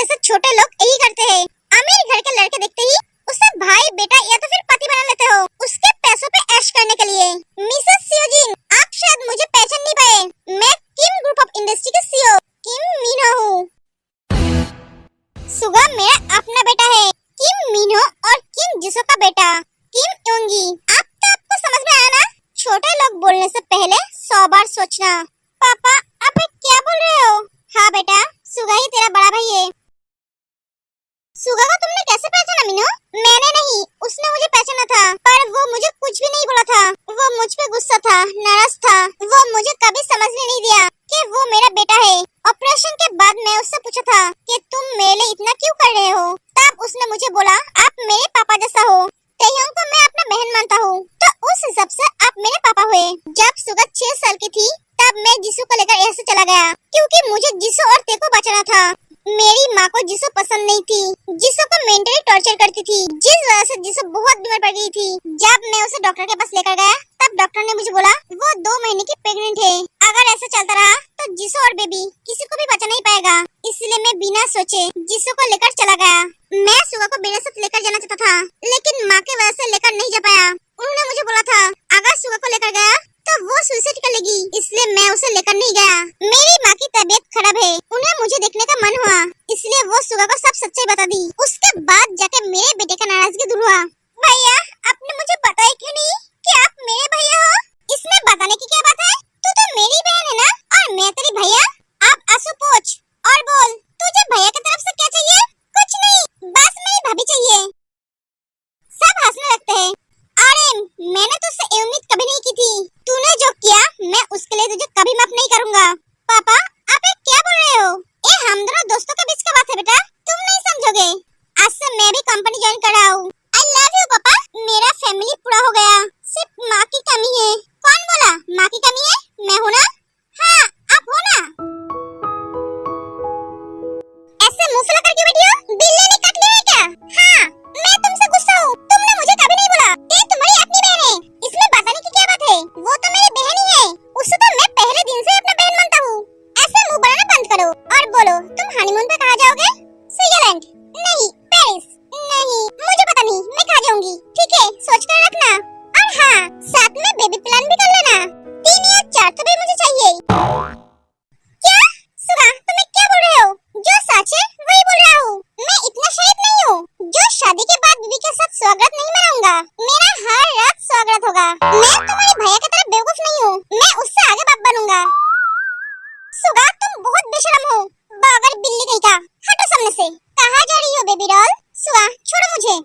जैसे छोटे लोग यही करते हैं। अमीर घर के लड़के देखते ही उसे भाई बेटा या तो फिर पति बना लेते हो, उसके पैसों पे ऐश करने के लिए। मिसेस सियोजिन, आप शायद मुझे पहचान नहीं पाए। मैं किम ग्रुप ऑफ इंडस्ट्री के सीईओ किम मिन्हो हूँ। सुगा मेरा अपना बेटा है, किम मिन्हो, और किम जिसो का बेटा किम योंगी। आपको समझ में आया ना? छोटे लोग बोलने से पहले 100 बार सोचना। पापा, आप क्या बोल रहे हो? हाँ बेटा, सुगा ही तेरा बड़ा भाई है। सुगा को तुमने कैसे पहचाना मिन्हो? मैंने नहीं, उसने मुझे पहचाना था, पर वो मुझे कुछ भी नहीं बोला था। वो मुझ पे गुस्सा था, नाराज था। वो मुझे कभी समझने नहीं दिया कि वो मेरा बेटा है। ऑपरेशन के बाद मैं उससे पूछा था कि तुम मेरे लिए इतना क्यों कर रहे हो? तब उसने मुझे बोला, आप मेरे पापा जैसा हो। तेयोंग को मैं अपना बहन मानता हूँ, तो उस हिसाब से आप मेरे पापा हुए। जब सुगा 6 साल की थी, तब मैं जिसू को लेकर यहाँ से चला गया, क्योंकि मुझे जिसू और ते को बचाना था। मेरी माँ को जिसू पसंद नहीं थी, जिसू को मेंटली टॉर्चर करती थी, जिस वजह से जिसू बहुत बीमार पड़ गई थी। जब मैं उसे डॉक्टर के पास लेकर गया, तब डॉक्टर ने मुझे बोला वो 2 महीने की प्रेग्नेंट है। अगर ऐसा चलता रहा तो जिसू और बेबी किसी को भी बचा नहीं पाएगा। इसलिए मैं बिना सोचे जिसू को लेकर चला गया। मैं सुगा को मेरे साथ लेकर जाना चाहता था, लेकिन माँ के वजह से लेकर नहीं जा पाया। उन्होंने मुझे बोला था अगर सुगा को लेकर गया तो वो सुसाइड कर लेगी, इसलिए मैं उसे लेकर नहीं गया। मेरी माँ की तबीयत खराब है, उन्हें मुझे देखने का मन हुआ, इसलिए वो सुगा को सब सच्चाई बता दी। उसके बाद जाके मेरे बेटे का नाराजगी दूर हुआ। भैया, आपने मुझे बताया क्यों नहीं कि आप मेरे भैया हो? इसमें बताने की क्या बात है? तू तो मेरी बहन है ना, और मैं तेरी भैया। अब आंसू पोंछ और बोल, तुझे भैया की तरफ से क्या चाहिए? कुछ नहीं, बस मेरी भाभी चाहिए। सब हंसने लगते हैं। अरे मैंने तुझसे ये उम्मीद कभी नहीं की थी। तूने जो किया मैं उसके लिए तुझे कभी माफ नहीं करूंगा। पापा, आप ये क्या बोल रहे हो? ये हम दोनों दोस्तों के बीच का बात है बेटा, तुम नहीं समझोगे। आज से मैं भी कंपनी ज्वाइन कर रहा हूँ। आई लव यू पापा। मेरा फैमिली पूरा हो गया, सिर्फ माँ की कमी है। कौन बोला माँ की कमी है? मैं हूँ ना? हाँ, आप हो ना? ऐसे मुंह फुला करके बैठी हो? बिल्ली ने काट लिया है क्या? हाँ, मैं तुमसे गुस्सा हूँ। तुमने मुझे कभी नहीं बोला ये तुम्हारी अपनी बहन है। इसमें बताने की क्या बात है? वो तो मेरी बहन ही है, उसे तो मैं पहले दिन से अपना बहन मानता हूँ। ऐसे मुंह बनाना बंद करो और बोलो, तुम हनीमून पे कहाँ जाओगे? स्विट्जरलैंड? नहीं, पेरिस? नहीं, मुझे पता नहीं, मैं कहाँ जाऊंगी। ठीक है, सोच कर रखना। और हाँ, साथ में बेबी प्लान भी कर लेना। 3 या 4 तो भी मुझे चाहिए। क्या सुगा, तुम क्या बोल रहे हो? जो सच है वही बोल रहा हूँ। मैं इतना शरीफ नहीं हूँ जो शादी के बाद बीवी के साथ स्वागत नहीं मनाऊंगा। मेरा हर रात स्वागत होगा। मैं तुम्हारे भैया की तरह बेवकूफ नहीं हूँ, मैं उससे आगे बाप बनूंगा। सुगा, तुम बहुत बेशरम हो, बागर बिल्ली कहीं का। हटो सामने से। कहाँ जा रही हो बेबी डॉल? सुगा, छोड़ो मुझे।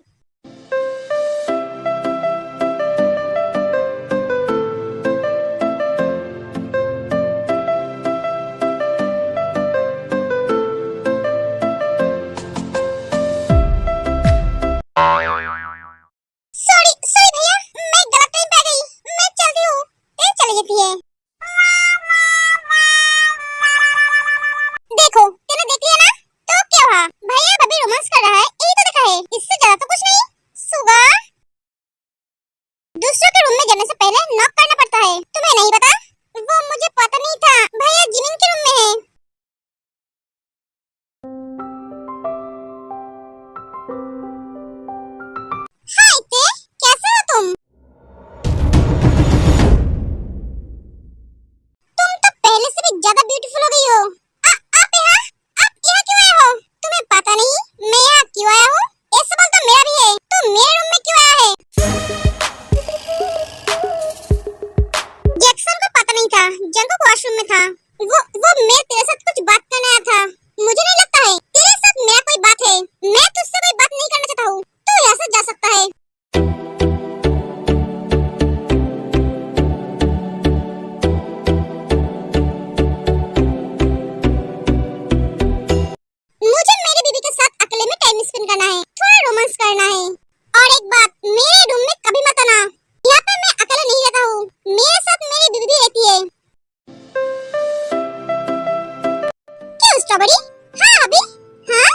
स्ट्रॉबेरी? हाँ अभी। हाँ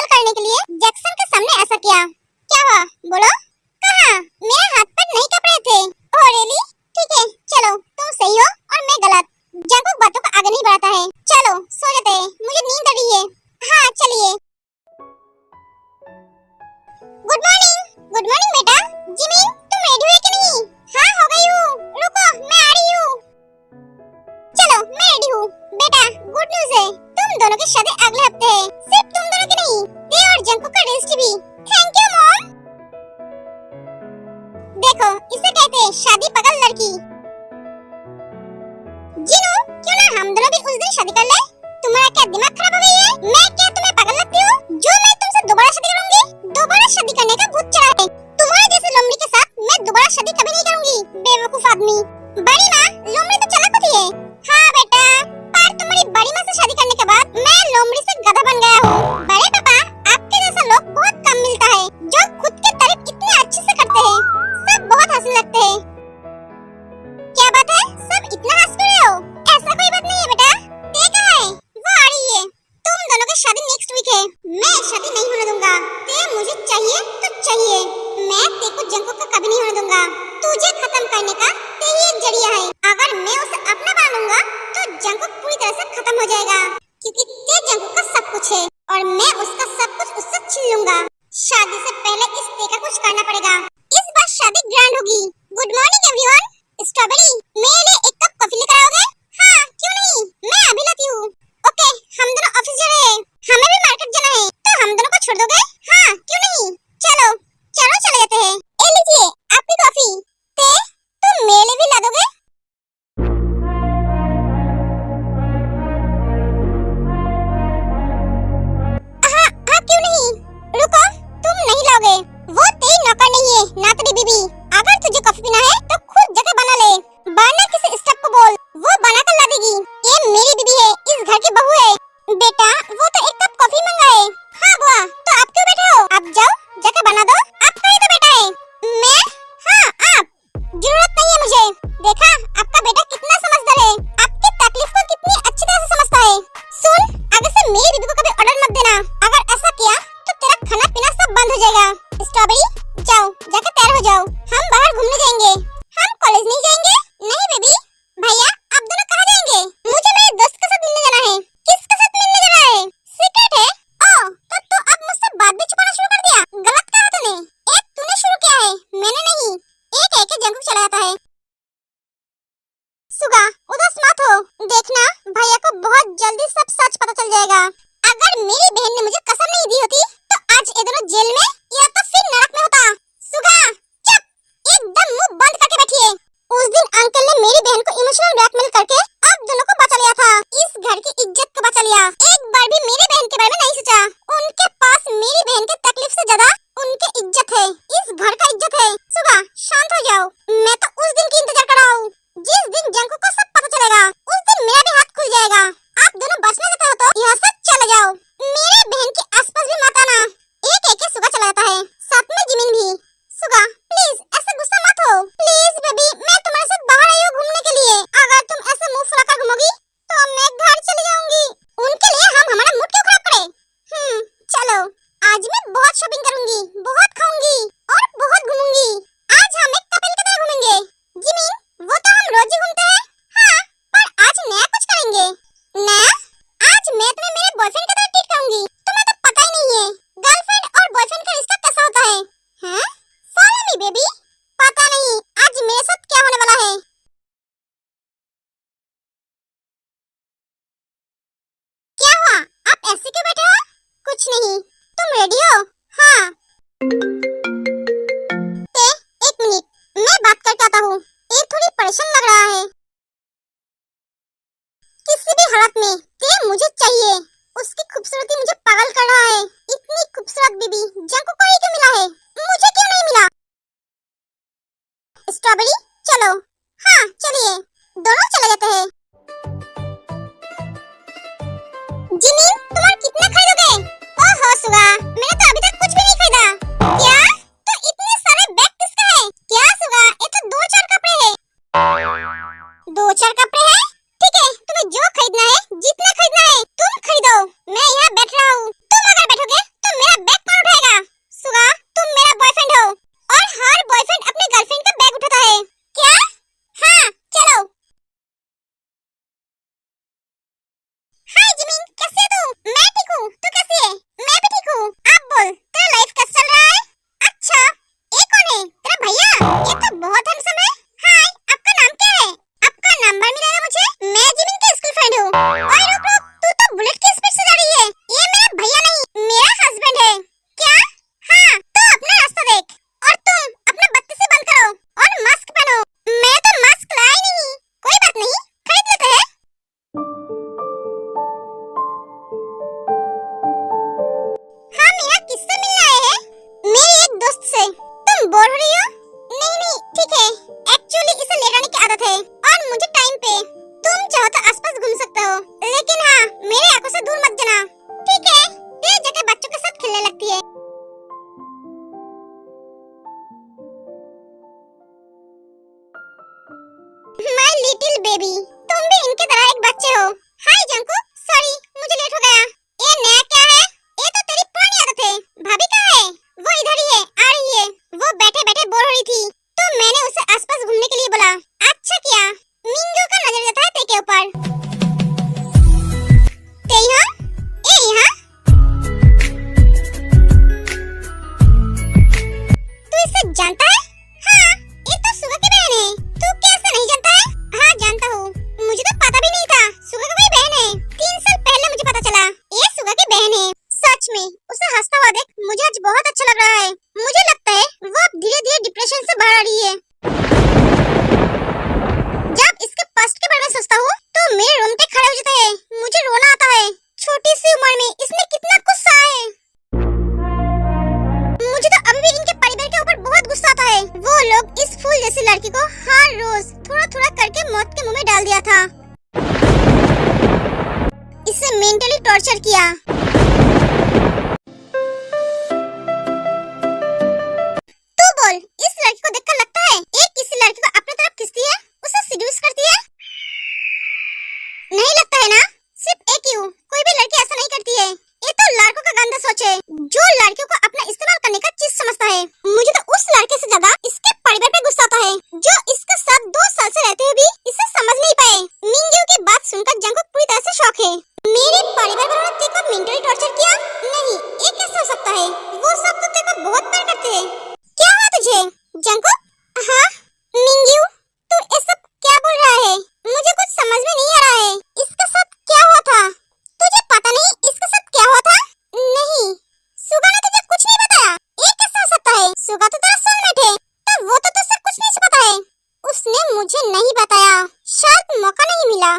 ब्लैकमेल करने के लिए जैक्सन के सामने ऐसा किया। क्या हुआ बोलो? कहा मेरे हाथ पर नहीं कप रहे थे। Oh really? ठीक है चलो, तुम सही हो और मैं गलत। जंकुक बातों को आगे नहीं बढ़ाता है। चलो सो जाते हैं, मुझे नींद आ रही है। हाँ चलिए। गुड मॉर्निंग बेटा। जिमिन तुम रेडी हुए कि नहीं? हाँ हो गई हूँ, रुको मैं आ रही हूँ। चलो मैं रेडी हूँ। बेटा गुड न्यूज़ है, तुम दोनों की शादी अगले हफ्ते है। सिर्फ तुम दोनों की नहीं, दे और जंकुक का रजिस्ट्री भी। Thank you mom. देखो इसे कहते हैं शादी पगल लड़की। जिनू क्यों ना हम दोनों भी उस दिन शादी कर ले? तुम्हारा क्या दिमाग खराब हो गई है? मैं क्या तुम्हें पागल लगती हूँ जो मैं तुमसे दोबारा शादी करूंगी? दोबारा शादी करने का भूत चढ़ा है। तुम्हारे जैसे लोमड़ी के साथ मैं दोबारा शादी कभी नहीं करूंगी, बेवकूफ आदमी। बड़ी माँ लोमड़ी तो चालाक होती है। हाँ बेटा, पर तुम्हारी बड़ी माँ से शादी करने के बाद मैं लोमड़ी से गधा बन गया हूँ। बड़े पापा आपके जैसा लोग बहुत कम मिलता है जो खुद की तारीफ इतने अच्छे से करते हैं। सब बहुत हंसने लगते हैं। क्या बात है, सब इतना हंस रहे हो? ऐसा कोई बात नहीं है बेटा। देखा है वो आ रही है। तुम दोनों की शादी नेक्स्ट वीक है। मैं शादी नहीं होने दूंगा। ते मुझे चाहिए तो चाहिए, मैं तेको जंकुक का कभी नहीं होने दूंगा। तुझे खत्म करने का ते ही एक जरिया है। अगर मैं उसे अपना बना लूंगा तो जंकुक पूरी तरह से खत्म हो जाएगा, क्योंकि ते जंकुक का सब कुछ है और मैं उसका सब कुछ उससे छीन लूंगा। शादी से पहले इस ते का कुछ करना पड़ेगा। इस बार शादी ग्रैंड होगी। Good morning everyone. स्ट्रॉबेरी मेरे लिए एक कप कॉफी लेकर आओगे? हाँ क्यों नहीं, मैं अभी लाती हूँ। ओके हम दोनों ऑफिस जा रहे हैं, हमें भी मार्केट जाना है, तो हम दोनों को छोड़ दोगे? हाँ क्यों नहीं, चलो चलो चले जाते हैं। ए लीजिए आपकी कॉफी। ते तुम मेरे लिए भी ला दोगे? हाँ हाँ क्यों नहीं। रुको तुम नहीं लाओगे, वो तेरी नौकर नहीं है ना तेरी बीबी। अगर तुझे कॉफी पीना है तो खुद जगह बना ले, वरना किसी स्टाफ को बोल, वो बना कर ला देगी। ये मेरी बीबी है, इस घर की बहू है। बेटा वो तो एक कप कॉफी मंगा है। हाँ बुआ तो आप क्यों बैठे हो? आप जाओ जगह बना दो। आपका ही तो बेटा है। मैं? हाँ आप। जरूरत नहीं है मुझे। देखा आपका बेटा कितना समझदार है, आपकी तकलीफ को कितनी अच्छी तरह से समझता है। सुन आगे से मेरी बीबी को कभी ऑर्डर मत देना, अगर ऐसा किया तो तेरा खाना पीना सब बंद हो जाएगा। स्ट्रॉबेरी जाओ जाकर तैयार हो जाओ, हम बाहर घूमने जाएंगे। हम कॉलेज नहीं जाएंगे? नहीं बेबी। भैया आप दोनों कहाँ जाएंगे? मुझे मेरे दोस्त के साथ मिलने जाना है। किसके साथ मिलने जाना है? सीक्रेट है। ओह तो अब मुझसे बात भी छुपाना शुरू कर दिया। गलत कहा तूने। एक तूने शुरू किया है, मैंने नहीं। एक एक जंकुक चला जाता है। सुगा उदास मत हो, देखना भैया को बहुत जल्दी सब सच पता चल जाएगा। अगर मेरी बहन ने मुझे कसम नहीं दी होती तो आज ये दोनों जेल में या तो फिर नरक में होता। सुगा चुप, एकदम मुंह बंद करके बैठिए। उस दिन अंकल ने मेरी बहन को इमोशनल ब्लैकमेल करके आप दोनों को बचा लिया था। इस घर की इज्जत को बचा लिया। एक बार भी मेरी बहन के बारे में नहीं सोचा। उनके पास मेरी बहन की तकलीफ से ज्यादा उनकी इज्जत है, इस घर का इज्जत है। सुगा शांत हो जाओ, मैं तो उस दिन की इंतजार कर रहा हूँ जिस दिन जंकुक को सब पता चलेगा। उस दिन मेरा भी हाथ खुल जाएगा। आप दोनों बचना चाहते हो तो यहाँ से चले जाओ, मेरे बहन के आसपास भी मत आना। एक एक सुगा चला जाता है, साथ में जिमिन भी। सुगा प्लीज ऐसे गुस्सा मत हो। प्लीज बेबी मैं तुम्हारे साथ बाहर आई हूँ घूमने के लिए। अगर तुम ऐसे मुंह फुलाकर घूमोगी तो मैं घर चली जाऊंगी। उनके लिए हम हमारा मूड क्यों खराब करें? चलो आज मैं बहुत शॉपिंग करूंगी, बहुत खाऊंगी और बहुत घूमूंगी। आज हम एक कपल की तरह घूमेंगे। जिमिन वो तो हम रोज ही घूमते हैं। हाँ पर आज नया कुछ करेंगे। नया? आज मैं तुम्हें मेरे बॉयफ्रेंड की तरह ट्रीट करूंगी। तुम्हें तो पता ही नहीं है गर्लफ्रेंड और बॉयफ्रेंड का रिश्ता कैसा होता है। हैं? Follow me baby. पता नहीं आज मेरे साथ क्या होने वाला है। क्या हुआ, आप ऐसे क्यों बैठे हो? कुछ नहीं, तुम रेडी हो? हाँ। एक मिनट मैं बात करके आता हूँ, ये थोड़ी परेशान लग रहा है। किसी भी हालत में ते मुझे चाहिए। उसकी खूबसूरती मुझे पागल कर रहा है। इतनी खूबसूरत बीबी जंकुक को ही क्यों मिला है, मुझे क्यों नहीं मिला? स्ट्रॉबेरी चलो। हाँ चलिए, दोनों चले जाते हैं। जिमिन तुम्हारा कितना खरीदोगे? ओहो सुगा मैंने तो अभी तक कुछ भी नहीं खरीदा। क्या? तो इतने सारे बैग किसका है? क्या सुगा ये तो 2-4 कपड़े हैं। 2-4 कपड़े हैं? ठीक है तुम्हें जो खरीदना है, जितना खरीदना है तुम खरीदो। मैं यहाँ बैठ रहा हूँ, तुम अगर बैठोगे तो सोचे जो लड़कियों को अपना इस्तेमाल करने का चीज समझता है। मुझे तो उस लड़के से ज्यादा इसके परिवार पे गुस्सा आता है जो इसके साथ 2 साल से रहते हुए भी इसे समझ नहीं पाए। मिंग्यू की बात सुनकर जंगकुक पूरी तरह से शॉक है। मेरे परिवार वालों ने तेरे को मेंटली टॉर्चर किया? नहीं, ये कैसे हो सकता है? वो सब तो तेरे को बहुत प्यार करते हैं। क्या हुआ तुझे जंगकुक? हाँ मिंग्यू, तू ये सब क्या बोल रहा है? मुझे कुछ समझ में नहीं आ रहा है। इसके साथ क्या हुआ था? तुझे पता नहीं इसके साथ क्या हुआ था? नहीं, सुगा ने तुझे कुछ नहीं बताया। ये कैसे हो सकता है? सुगा तो तेरा सोलमेट है, तो वो तो तुझसे कुछ नहीं छुपाता है। उसने मुझे नहीं बताया, शायद मौका नहीं मिला।